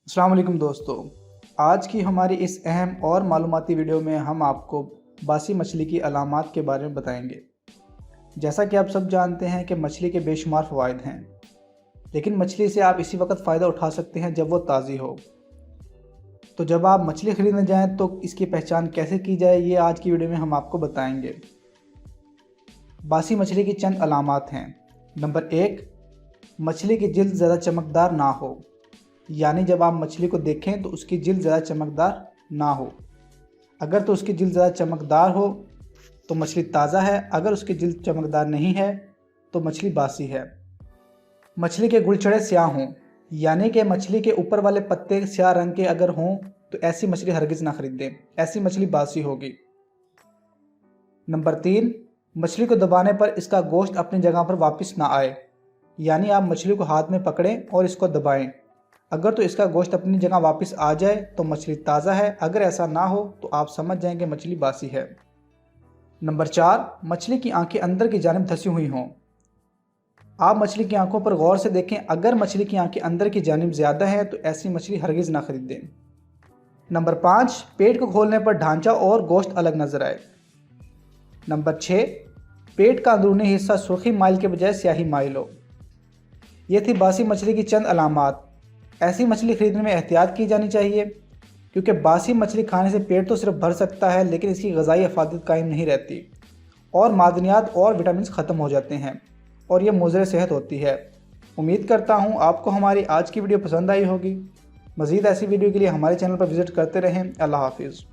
अस्सलाम वालेकुम दोस्तों, आज की हमारी इस अहम और मालूमाती वीडियो में हम आपको बासी मछली की अलामात के बारे में बताएंगे। जैसा कि आप सब जानते हैं कि मछली के बेशुमार फ़वाइद हैं, लेकिन मछली से आप इसी वक्त फ़ायदा उठा सकते हैं जब वो ताज़ी हो। तो जब आप मछली ख़रीदने जाएं तो इसकी पहचान कैसे की जाए, ये आज की वीडियो में हम आपको बताएंगे। बासी मछली की चंद अलामात हैं। नंबर 1, मछली की जिल्द ज़्यादा चमकदार ना हो, यानी जब आप मछली को देखें तो उसकी जिल्द ज़्यादा चमकदार ना हो। अगर तो उसकी जिल्द ज़्यादा चमकदार हो तो मछली ताज़ा है, अगर उसकी जिल्द चमकदार नहीं है तो मछली बासी है। मछली के गुलछड़े स्याह हों, यानी कि मछली के ऊपर वाले पत्ते स्याह रंग के अगर हों तो ऐसी मछली हरगिज़ ना खरीदें, ऐसी मछली बासी होगी। नंबर 3, मछली को दबाने पर इसका गोश्त अपनी जगह पर वापस ना आए, यानी आप मछली को हाथ में पकड़ें और इसको दबाएं। अगर तो इसका गोश्त अपनी जगह वापस आ जाए तो मछली ताज़ा है, अगर ऐसा ना हो तो आप समझ जाएं कि मछली बासी है। नंबर 4, मछली की आंखें अंदर की जानिब धंसी हुई हों। आप मछली की आंखों पर गौर से देखें, अगर मछली की आंखें अंदर की जानिब ज़्यादा हैं तो ऐसी मछली हरगिज़ ना खरीदें। नंबर 5, पेट को खोलने पर ढांचा और गोश्त अलग नज़र आए। नंबर 6, पेट का अंदरूनी हिस्सा सुर्खी माइल के बजाय स्याही माइल हो। ये थी बासी मछली की चंद अलामात। ऐसी मछली खरीदने में एहतियात की जानी चाहिए, क्योंकि बासी मछली खाने से पेट तो सिर्फ भर सकता है, लेकिन इसकी ग़िज़ाई अफादत कायम नहीं रहती और मादनियात और विटामिन ख़त्म हो जाते हैं और ये मुज़र सेहत होती है। उम्मीद करता हूँ आपको हमारी आज की वीडियो पसंद आई होगी। मज़ीद ऐसी वीडियो के लिए हमारे चैनल पर विज़िट करते रहें। अल्लाह हाफिज़।